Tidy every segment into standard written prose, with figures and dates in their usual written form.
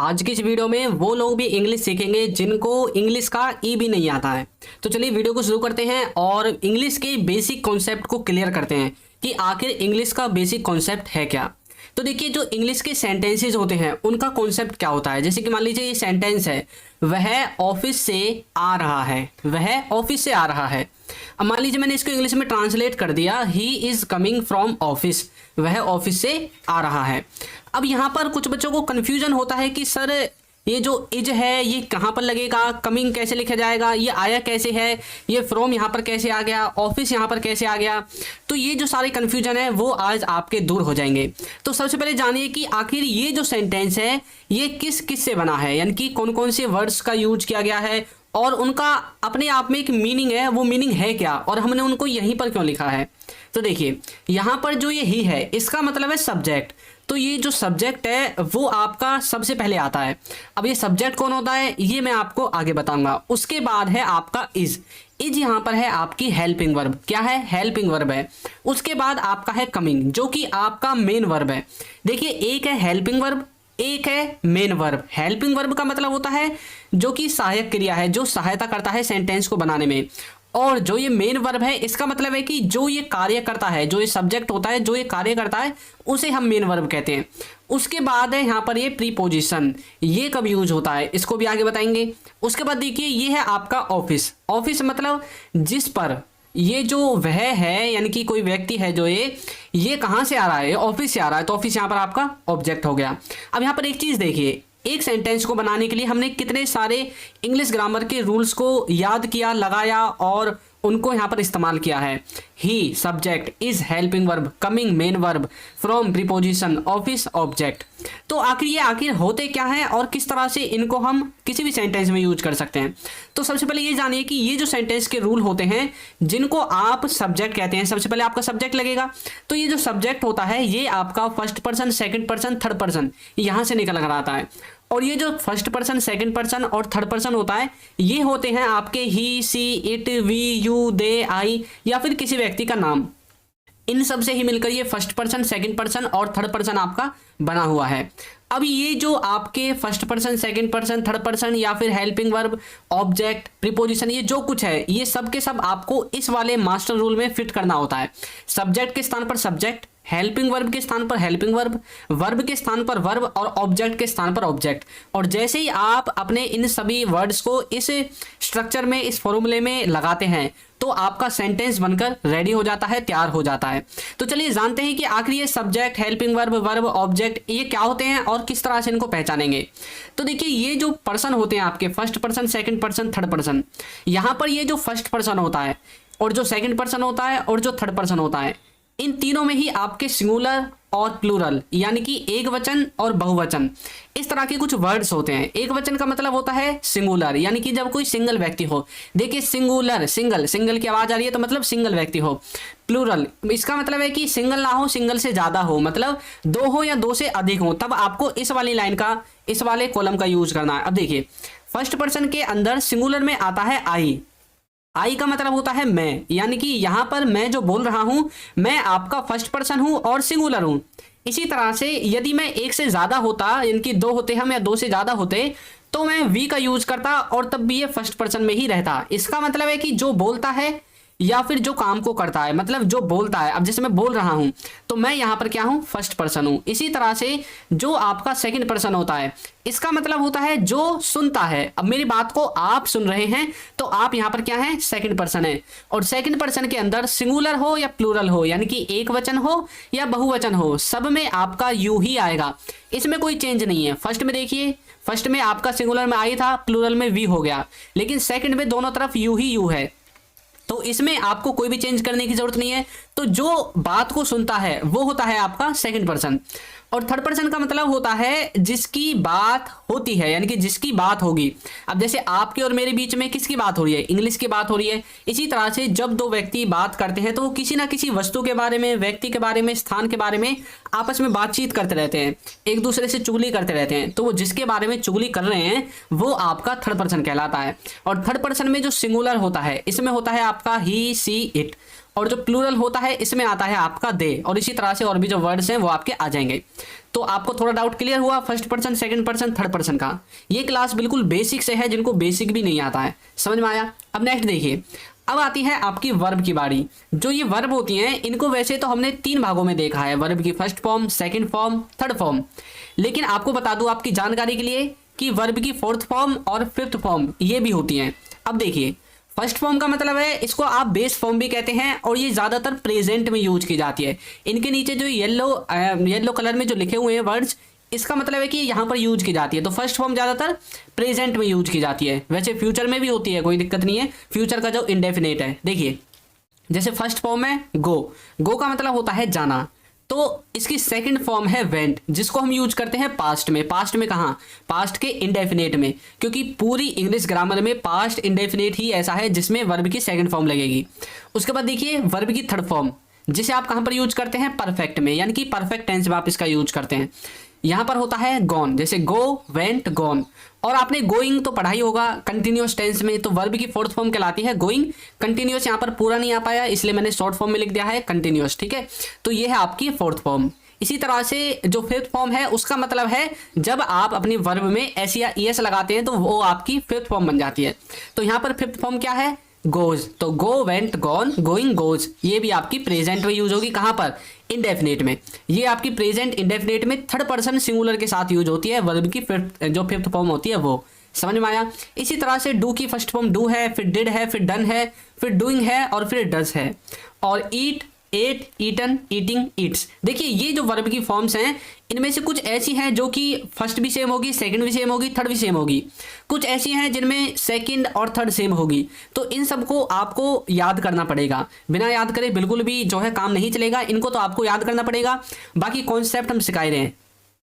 आज की इस वीडियो में वो लोग भी इंग्लिश सीखेंगे जिनको इंग्लिश का ई भी नहीं आता है। तो चलिए वीडियो को शुरू करते हैं और इंग्लिश के बेसिक कॉन्सेप्ट को क्लियर करते हैं कि आखिर इंग्लिश का बेसिक कॉन्सेप्ट है क्या। तो देखिए, जो इंग्लिश के सेंटेंसेस होते हैं उनका कॉन्सेप्ट क्या होता है। जैसे कि मान लीजिए ये सेंटेंस है, वह ऑफिस से आ रहा है, वह ऑफिस से आ रहा है। अब मान लीजिए मैंने इसको इंग्लिश में ट्रांसलेट कर दिया, he is coming from office, वह ऑफिस से आ रहा है। अब यहाँ पर कुछ बच्चों को कन्फ्यूजन होता है कि सर ये जो इज है ये कहाँ पर लगेगा, कमिंग कैसे लिखा जाएगा, ये आया कैसे है, ये फ्रॉम यहाँ पर कैसे आ गया, ऑफिस यहाँ पर कैसे आ गया। तो ये जो सारे कन्फ्यूजन है वो आज आपके दूर हो जाएंगे। तो सबसे पहले जानिए कि आखिर ये जो सेंटेंस है ये किस किस से बना है, यानी कि कौन कौन से वर्ड्स का यूज किया गया है और उनका अपने आप में एक मीनिंग है, वो मीनिंग है क्या और हमने उनको यहीं पर क्यों लिखा है। तो देखिए यहाँ पर जो ये ही है इसका मतलब है सब्जेक्ट। तो ये जो सब्जेक्ट है वो आपका सबसे पहले आता है। अब ये सब्जेक्ट कौन होता है ये मैं आपको आगे बताऊंगा। उसके बाद है आपका इज यहाँ पर है आपकी हेल्पिंग वर्ब। क्या है? हेल्पिंग वर्ब है। उसके बाद आपका है कमिंग जो कि आपका मेन वर्ब है। देखिए एक है हेल्पिंग वर्ब, एक है मेन वर्ब। हेल्पिंग वर्ब का मतलब होता है जो कि सहायक क्रिया है, जो सहायता करता है सेंटेंस को बनाने में। और जो ये मेन वर्ब है इसका मतलब है कि जो ये कार्य करता है, जो ये सब्जेक्ट होता है, जो ये कार्य करता है उसे हम मेन वर्ब कहते हैं। उसके बाद है यहाँ पर ये प्रीपोजिशन, ये कब यूज होता है इसको भी आगे बताएंगे। उसके बाद देखिए ये है आपका ऑफिस। ऑफिस मतलब जिस पर ये जो वह है, यानी कि कोई व्यक्ति है जो ये कहाँ से आ रहा है, ऑफिस से आ रहा है। तो ऑफिस यहाँ पर आपका ऑब्जेक्ट हो गया। अब यहाँ पर एक चीज़ देखिए, एक सेंटेंस को बनाने के लिए हमने कितने सारे इंग्लिश ग्रामर के रूल्स को याद किया, लगाया और उनको यहाँ पर इस्तेमाल किया है। He subject, is helping verb, coming main verb, from preposition, office object. तो आखिर होते क्या हैं और किस तरह से इनको हम किसी भी सेंटेंस में यूज कर सकते हैं। तो सबसे पहले ये जानिए कि ये जो सेंटेंस के रूल होते हैं जिनको आप सब्जेक्ट कहते हैं, सबसे पहले आपका सब्जेक्ट लगेगा। तो ये जो सब्जेक्ट होता है ये आपका first person, second person, third person यहाँ से निकल कर आता है। और ये जो फर्स्ट पर्सन, सेकंड पर्सन और थर्ड पर्सन होता है ये होते हैं आपके ही, सी, इट, वी, यू, दे, आई या फिर किसी व्यक्ति का नाम। इन सब से ही मिलकर ये फर्स्ट पर्सन, सेकंड पर्सन और थर्ड पर्सन आपका बना हुआ है। अब ये जो आपके first person, second person, third person या फिर हेल्पिंग वर्ब, ऑब्जेक्ट, प्रीपोजिशन, ये जो कुछ है ये सब के सब आपको इस वाले मास्टर रूल में फिट करना होता है। सब्जेक्ट के स्थान पर सब्जेक्ट, हेल्पिंग वर्ब के स्थान पर हेल्पिंग वर्ब, वर्ब के स्थान पर वर्ब और ऑब्जेक्ट के स्थान पर ऑब्जेक्ट। और जैसे ही आप अपने इन सभी वर्ड्स को इस स्ट्रक्चर में, इस फॉर्मूले में लगाते हैं तो आपका सेंटेंस बनकर रेडी हो जाता है, तैयार हो जाता है। तो चलिए जानते हैं कि आखिर ये subject, helping verb, verb, object ये क्या होते हैं और किस तरह से इनको पहचानेंगे। तो देखिए ये जो पर्सन होते हैं आपके first person, second person, third person, यहाँ पर ये जो फर्स्ट पर्सन होता है और जो सेकंड पर्सन होता है और जो थर्ड पर्सन होता है, इन तीनों में ही आपके सिंगुलर और प्लूरल यानी कि एक वचन और बहुवचन इस तरह के कुछ वर्ड्स होते हैं। एक वचन का मतलब होता है सिंगुलर, यानी कि जब कोई सिंगल व्यक्ति हो। देखिए सिंगुलर, सिंगल, सिंगल की आवाज आ रही है तो मतलब सिंगल व्यक्ति हो। प्लूरल इसका मतलब है कि सिंगल ना हो, सिंगल से ज्यादा हो, मतलब दो हो या दो से अधिक हो, तब आपको इस वाली लाइन का, इस वाले कॉलम का यूज करना है। अब देखिए फर्स्ट पर्सन के अंदर सिंगुलर में आता है आई। आई का मतलब होता है मैं, यानी कि यहां पर मैं जो बोल रहा हूं मैं आपका फर्स्ट पर्सन हूं और सिंगुलर हूं। इसी तरह से यदि मैं एक से ज्यादा होता, यानी कि दो होते हम या दो से ज्यादा होते, तो मैं वी का यूज करता और तब भी ये फर्स्ट पर्सन में ही रहता। इसका मतलब है कि जो बोलता है या फिर जो काम को करता है, मतलब जो बोलता है। अब जैसे मैं बोल रहा हूं तो मैं यहां पर क्या हूं, फर्स्ट पर्सन हूं। इसी तरह से जो आपका सेकंड पर्सन होता है इसका मतलब होता है जो सुनता है। अब मेरी बात को आप सुन रहे हैं तो आप यहां पर क्या है, सेकंड पर्सन है। और सेकंड पर्सन के अंदर सिंगुलर हो या प्लूरल हो, यानी कि एक वचन हो या बहुवचन हो, सब में आपका यू ही आएगा, इसमें कोई चेंज नहीं है। फर्स्ट में देखिए, फर्स्ट में आपका सिंगुलर में आई था, प्लूरल में वी हो गया, लेकिन सेकंड में दोनों तरफ यू ही यू है, तो इसमें आपको कोई भी चेंज करने की जरूरत नहीं है। तो जो बात को सुनता है वो होता है आपका सेकंड पर्सन। और थर्ड पर्सन का मतलब होता है जिसकी बात होती है, यानी कि जिसकी बात होगी। अब जैसे आपके और मेरे बीच में किसकी बात हो रही है, इंग्लिश की बात हो रही है। इसी तरह से जब दो व्यक्ति बात करते हैं तो वो किसी ना किसी वस्तु के बारे में, व्यक्ति के बारे में, स्थान के बारे में आपस में बातचीत करते रहते हैं, एक दूसरे से चुगली करते रहते हैं। तो वो जिसके बारे में चुगली कर रहे हैं वो आपका थर्ड पर्सन कहलाता है। और थर्ड पर्सन में जो सिंगुलर होता है इसमें होता है आपका ही, सी, इट। और जो प्लूरल होता है इसमें आता है आपका दे, और इसी तरह से और भी जो वर्ड्स हैं वो आपके आ जाएंगे। तो आपको थोड़ा डाउट क्लियर हुआ first person, second person, third person का। ये क्लास बिल्कुल बेसिक से है, जिनको बेसिक भी नहीं आता है। समझ में आया? अब नेक्स्ट देखिए, अब आती है आपकी वर्ब की बारी। जो ये वर्ब होती हैं इनको वैसे तो हमने 3 भागों में देखा है, वर्ब की first form, second form, third form. लेकिन आपको बता दूं आपकी जानकारी के लिए कि वर्ब की फोर्थ फॉर्म और फिफ्थ फॉर्म ये भी होती हैं। अब देखिए, फर्स्ट फॉर्म का मतलब है इसको आप बेस फॉर्म भी कहते हैं, और ये ज़्यादातर प्रेजेंट में यूज की जाती है। इनके नीचे जो येलो कलर में जो लिखे हुए हैं वर्ड्स, इसका मतलब है कि यहाँ पर यूज की जाती है। तो फर्स्ट फॉर्म ज़्यादातर प्रेजेंट में यूज की जाती है, वैसे फ्यूचर में भी होती है, कोई दिक्कत नहीं है। फ्यूचर का जो इंडेफिनेट है, देखिए जैसे फर्स्ट फॉर्म है गो का मतलब होता है जाना। तो इसकी सेकंड फॉर्म है वेंट, जिसको हम यूज करते हैं पास्ट में। पास्ट में कहाँ? पास्ट के इंडेफिनेट में, क्योंकि पूरी इंग्लिश ग्रामर में पास्ट इंडेफिनेट ही ऐसा है जिसमें वर्ब की सेकंड फॉर्म लगेगी। उसके बाद देखिए वर्ब की थर्ड फॉर्म, जिसे आप कहाँ पर यूज करते हैं? परफेक्ट में, यानी कि परफेक्ट टेंस में आप इसका यूज करते हैं। यहाँ पर होता है गॉन, जैसे गो, वेंट, गॉन। और आपने गोइंग तो पढ़ा ही होगा कंटिन्यूअस टेंस में, तो वर्ब की फोर्थ फॉर्म कहलाती है गोइंग। कंटिन्यूअस यहाँ पर पूरा नहीं आ पाया, इसलिए मैंने शॉर्ट फॉर्म में लिख दिया है कंटिन्यूअस, ठीक है। तो ये है आपकी फोर्थ फॉर्म। इसी तरह से जो फिफ्थ फॉर्म है उसका मतलब है जब आप अपनी वर्ब में एस या ईएस लगाते हैं तो वो आपकी फिफ्थ फॉर्म बन जाती है। तो यहाँ पर फिफ्थ फॉर्म क्या है? गोज। तो गो, वेंट, गॉन, गोइंग, गोज, ये भी आपकी प्रेजेंट में यूज होगी। कहाँ पर? इंडेफिनेट में। ये आपकी प्रेजेंट इंडेफिनेट में थर्ड पर्सन सिंगुलर के साथ यूज होती है, वर्ब की फिफ्थ फॉर्म होती है वो। समझ में आया? इसी तरह से डू की फर्स्ट फॉर्म डू है, फिर डिड है, फिर डन है, फिर डूइंग है, और फिर डज है। और ईट, एट, ईटन, ईटिंग, ईट्स। देखिए ये जो वर्ब की फॉर्म्स हैं इनमें से कुछ ऐसी हैं जो कि फर्स्ट भी सेम होगी, सेकंड भी सेम होगी, थर्ड भी सेम होगी। कुछ ऐसी हैं जिनमें सेकंड और थर्ड सेम होगी। तो इन सबको आपको याद करना पड़ेगा, बिना याद करे बिल्कुल भी जो है काम नहीं चलेगा। इनको तो आपको याद करना पड़ेगा, बाकी कॉन्सेप्ट हम सिखा रहे हैं।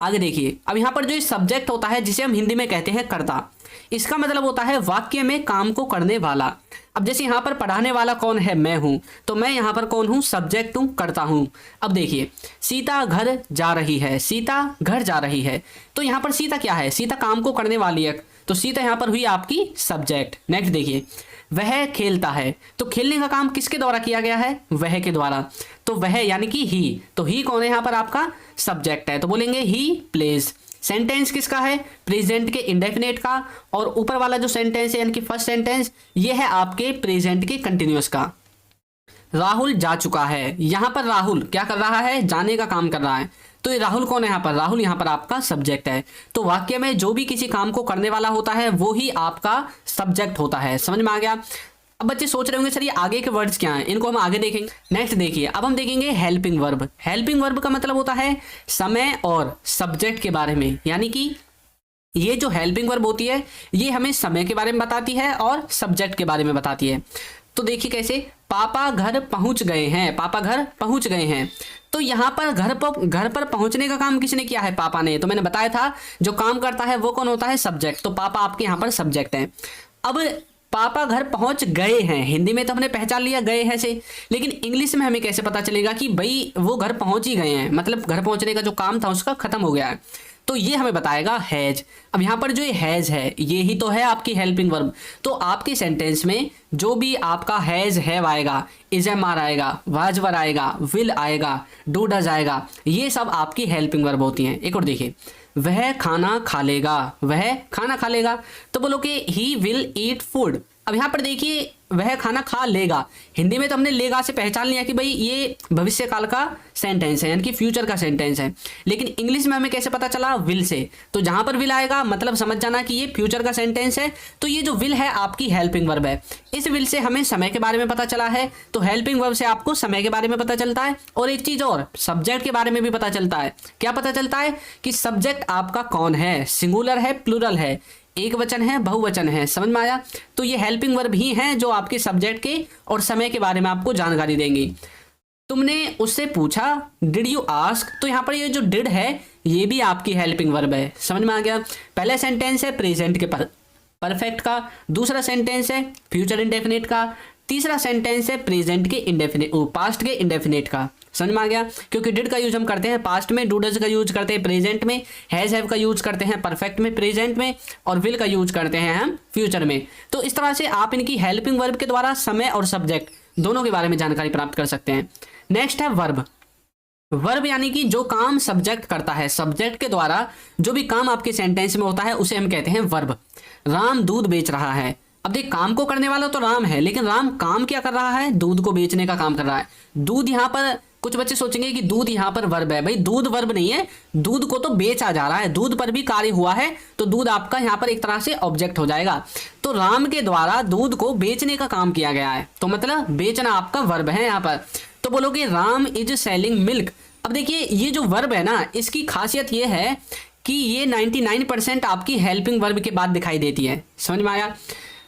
आगे देखिए, अब यहाँ पर जो सब्जेक्ट होता है जिसे हम हिंदी में कहते हैं कर्ता, इसका मतलब होता है वाक्य में काम को करने वाला। अब जैसे यहाँ पर पढ़ाने वाला कौन है? मैं हूं, तो मैं यहाँ पर कौन हूं? सब्जेक्ट हूं, करता हूं। अब देखिए सीता घर जा रही है, सीता घर जा रही है। तो यहाँ पर सीता क्या है? सीता काम को करने वाली है, तो सीता यहाँ पर हुई आपकी सब्जेक्ट। नेक्स्ट देखिए, वह खेलता है, तो खेलने का काम किसके द्वारा किया गया है? वह के द्वारा। तो वह यानी कि ही, तो ही कौन है? यहाँ पर आपका सब्जेक्ट है, तो बोलेंगे ही प्लेज। सेंटेंस किसका है? प्रेजेंट के इंडेफिनेट का। और ऊपर वाला जो सेंटेंस है यानी कि फर्स्ट सेंटेंस, ये है आपके प्रेजेंट के कंटिन्यूअस का। राहुल जा चुका है, यहाँ पर राहुल क्या कर रहा है? जाने का काम कर रहा है। तो ये राहुल कौन है यहाँ पर? राहुल यहाँ पर आपका सब्जेक्ट है। तो वाक्य में जो भी किसी काम को करने वाला होता है वो ही आपका सब्जेक्ट होता है। समझ में आ गया? अब बच्चे सोच रहे होंगे सर ये आगे के वर्ड्स क्या हैं, इनको हम आगे देखेंगे। नेक्स्ट देखिए, अब हम देखेंगे हेल्पिंग वर्ब। हेल्पिंग वर्ब का मतलब होता है समय और सब्जेक्ट के बारे में, यानी कि ये जो हेल्पिंग वर्ब होती है ये हमें समय के बारे में बताती है और सब्जेक्ट के बारे में बताती है। तो देखिए कैसे, पापा घर पहुंच गए हैं, पापा घर पहुंच गए हैं। तो यहाँ पर घर पर पहुंचने का काम किसने किया है? पापा ने। तो मैंने बताया था जो काम करता है वो कौन होता है? सब्जेक्ट। तो पापा आपके यहाँ पर सब्जेक्ट हैं। अब पापा घर पहुंच गए हैं, हिंदी में तो हमने पहचान लिया गए हैं से, लेकिन इंग्लिश में हमें कैसे पता चलेगा कि भाई वो घर पहुंच ही गए हैं, मतलब घर पहुंचने का जो काम था उसका खत्म हो गया है। तो ये हमें बताएगा हैज। अब यहाँ पर जो ये हैज है ये ही तो है आपकी हेल्पिंग वर्ब। तो आपके सेंटेंस में जो भी आपका हैज हैव आएगा, इज एम आर आएगा, वाज वर आएगा, विल आएगा, डू डज आएगा, ये सब आपकी हेल्पिंग वर्ब होती हैं। एक और देखिए, वह खाना खा लेगा, वह खाना खा लेगा। तो बोलो कि ही विल ईट फूड। अब यहाँ पर देखिए वह खाना खा लेगा, हिंदी में तो हमने लेगा से पहचान लिया कि भाई ये भविष्य काल का सेंटेंस है, यानी कि फ्यूचर का सेंटेंस है। लेकिन इंग्लिश में हमें कैसे पता चला? Will say. तो जहां पर विल आएगा मतलब समझ जाना कि ये फ्यूचर का सेंटेंस है। तो ये जो विल है आपकी हेल्पिंग वर्ब है। इस विल से हमें समय के बारे में पता चला है, तो हेल्पिंग वर्ब से आपको समय के बारे में पता चलता है। और एक चीज और, सब्जेक्ट के बारे में भी पता चलता है। क्या पता चलता है? कि सब्जेक्ट आपका कौन है, सिंगुलर है, प्लूरल है, एक वचन है, बहुवचन है। समझ में आया? तो ये हेल्पिंग वर्ब ही हैं जो आपके सब्जेक्ट के और समय के बारे में आपको जानकारी देंगी। तुमने उससे पूछा, डिड यू आस्क। तो यहाँ पर ये जो डिड है ये भी आपकी हेल्पिंग वर्ब है। समझ में आ गया? पहला सेंटेंस है प्रेजेंट के परफेक्ट का, दूसरा सेंटेंस है फ्यूचर इंडेफिनिट का, तीसरा सेंटेंस है प्रेजेंट के इंडेफिनिट, पास्ट के इंडेफिनिट का। समझ में आ गया? क्योंकि डिड का यूज हम करते हैं पास्ट में, डू डज का यूज करते हैं प्रेजेंट में, हैज हैव का यूज करते हैं परफेक्ट में, प्रेजेंट में, और विल का यूज करते हैं हम फ्यूचर में। तो इस तरह से आप इनकी हेल्पिंग वर्ब के द्वारा समय और सब्जेक्ट दोनों के बारे में जानकारी प्राप्त कर सकते हैं। नेक्स्ट है वर्ब। वर्ब यानी कि जो काम सब्जेक्ट करता है, सब्जेक्ट के द्वारा जो भी काम आपके सेंटेंस में होता है उसे हम कहते हैं वर्ब। राम दूध बेच रहा है। अब देख, काम को करने वाला तो राम है, लेकिन राम काम क्या कर रहा है? दूध को बेचने का काम कर रहा है। दूध यहाँ पर कुछ बच्चे सोचेंगे कि दूध यहाँ पर वर्ब है। भाई दूध वर्ब नहीं है, दूध को तो बेचा जा रहा है, दूध पर भी कार्य हुआ है, तो दूध आपका यहाँ पर एक तरह से ऑब्जेक्ट हो जाएगा। तो राम के द्वारा दूध को बेचने का काम किया गया है, तो मतलब बेचना आपका वर्ब है यहाँ पर। तो बोलोगे राम इज सेलिंग मिल्क। अब देखिए ये जो वर्ब है ना, इसकी खासियत ये है कि ये 99% आपकी हेल्पिंग वर्ब के बाद दिखाई देती है। समझ में आया?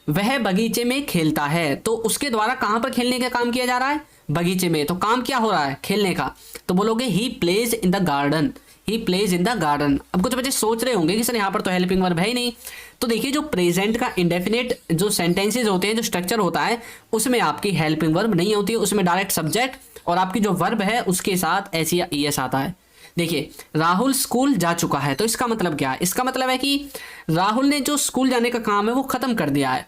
वह बगीचे में खेलता है, तो उसके द्वारा कहां पर खेलने का काम किया जा रहा है? बगीचे में। तो काम क्या हो रहा है? खेलने का। तो बोलोगे he plays in the garden. He plays in the garden. अब कुछ बच्चे सोच रहे होंगे कि सर यहाँ पर तो हेल्पिंग वर्ब है ही नहीं। तो देखिए जो प्रेजेंट का इंडेफिनिट जो सेंटेंसेज होते हैं, जो स्ट्रक्चर होता है, उसमें आपकी हेल्पिंग वर्ब नहीं होती है, उसमें डायरेक्ट सब्जेक्ट और आपकी जो वर्ब है उसके साथ एस या ईएस आता है। देखिए राहुल स्कूल जा चुका है, तो इसका मतलब क्या है? इसका मतलब है कि राहुल ने जो स्कूल जाने का काम है वो खत्म कर दिया है।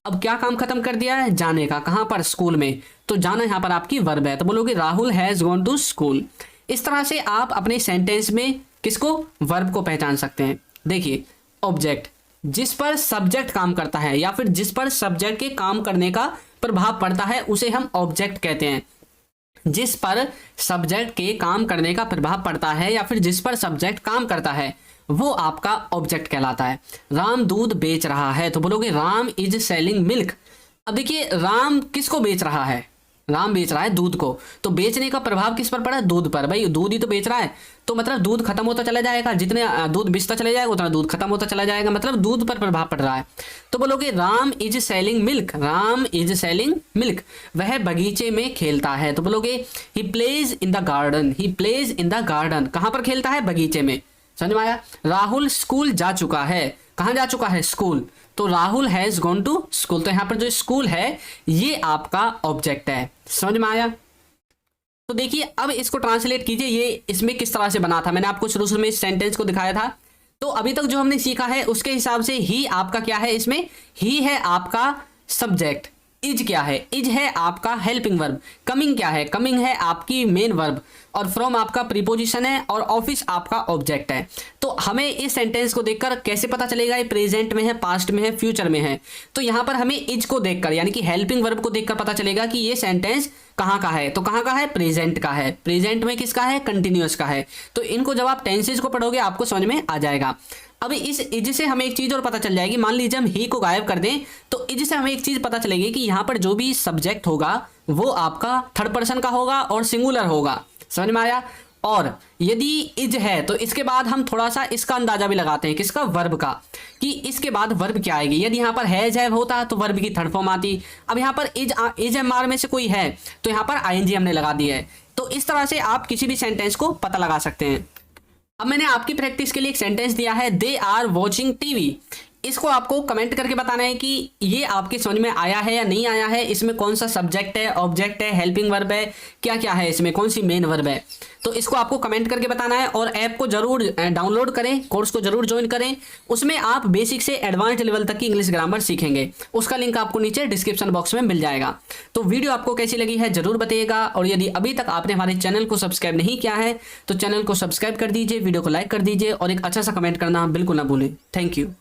अब क्या काम खत्म कर दिया है? जाने का। कहां पर? स्कूल में। तो जाना यहाँ पर आपकी वर्ब है, तो बोलोगे Rahul has gone to school. इस तरह से आप अपने सेंटेंस में किसको? वर्ब को पहचान सकते हैं। देखिए ऑब्जेक्ट, जिस पर सब्जेक्ट काम करता है या फिर जिस पर सब्जेक्ट के काम करने का प्रभाव पड़ता है उसे हम ऑब्जेक्ट कहते हैं। जिस पर सब्जेक्ट के काम करने का प्रभाव पड़ता है या फिर जिस पर सब्जेक्ट काम करता है वो आपका ऑब्जेक्ट कहलाता है। राम दूध बेच रहा है, तो बोलोगे राम इज सेलिंग मिल्क। अब देखिए राम किसको बेच रहा है? राम बेच रहा है दूध को। तो बेचने का प्रभाव किस पर पड़ा? दूध पर। भाई दूध ही तो बेच रहा है, तो मतलब दूध खत्म होता चला जाएगा। जितने दूध बेचता चला जाएगा उतना दूध खत्म होता चला जाएगा, मतलब दूध पर प्रभाव पड़ रहा है। तो बोलोगे Ram is selling milk. Ram is selling milk. वह बगीचे में खेलता है, तो बोलोगे he plays in the garden. He plays in the garden. कहां पर खेलता है? बगीचे में। समझ में आया? राहुल स्कूल जा चुका है। कहां जा चुका है? स्कूल। तो Rahul has gone to school. तो यहां पर जो स्कूल है ये आपका ऑब्जेक्ट है। समझ में आया? तो देखिए अब इसको ट्रांसलेट कीजिए, ये इसमें किस तरह से बना था। मैंने आपको शुरू में इस सेंटेंस को दिखाया था। तो अभी तक जो हमने सीखा है उसके हिसाब से ही आपका क्या है? इसमें ही है आपका सब्जेक्ट। इज क्या है? इज है आपका हेल्पिंग वर्ब। कमिंग क्या है? कमिंग है आपकी मेन वर्ब। और फ्रॉम आपका प्रीपोजिशन है और ऑफिस आपका ऑब्जेक्ट है। तो हमें इस सेंटेंस को देखकर कैसे पता चलेगा ये प्रेजेंट में है, पास्ट में है, फ्यूचर में है? तो यहाँ पर हमें इज को देखकर यानी कि हेल्पिंग वर्ब को देखकर पता चलेगा कि ये सेंटेंस कहाँ का है। तो कहाँ का है? प्रेजेंट का है। प्रेजेंट में किसका है? कंटिन्यूअस का है। तो इनको जब आप टेंसेज को पढ़ोगे आपको समझ में आ जाएगा। अब इस इज से हमें एक चीज और पता चल जाएगी। मान लीजिए हम ही को गायब कर दें तो इज से हमें एक चीज पता चलेगी कि यहाँ पर जो भी सब्जेक्ट होगा वो आपका थर्ड पर्सन का होगा और सिंगुलर होगा। समझ में आया? और यदि इज है तो इसके बाद हम थोड़ा सा इसका अंदाजा भी लगाते हैं। किसका? वर्ब का, कि इसके बाद वर्ब क्या आएगी। यदि यहाँ पर हैज है होता तो वर्ब की थर्ड फॉर्म आती। अब यहाँ पर इज एम आर में से कोई है तो यहाँ पर आईएनजी हमने लगा दी है। तो इस तरह से आप किसी भी सेंटेंस को पता लगा सकते हैं। अब मैंने आपकी प्रैक्टिस के लिए एक सेंटेंस दिया है, दे आर वॉचिंग टीवी। इसको आपको कमेंट करके बताना है कि ये आपके समझ में आया है या नहीं आया है। इसमें कौन सा सब्जेक्ट है, ऑब्जेक्ट है, हेल्पिंग वर्ब है, क्या क्या है, इसमें कौन सी मेन वर्ब है। तो इसको आपको कमेंट करके बताना है। और ऐप को जरूर डाउनलोड करें, कोर्स को जरूर ज्वाइन करें। उसमें आप बेसिक से एडवांस्ड लेवल तक की इंग्लिश ग्रामर सीखेंगे। उसका लिंक आपको नीचे डिस्क्रिप्शन बॉक्स में मिल जाएगा। तो वीडियो आपको कैसी लगी है जरूर बताइएगा। और यदि अभी तक आपने हमारे चैनल को सब्सक्राइब नहीं किया है तो चैनल को सब्सक्राइब कर दीजिए, वीडियो को लाइक कर दीजिए और एक अच्छा सा कमेंट करना बिल्कुल ना भूलें। Thank you.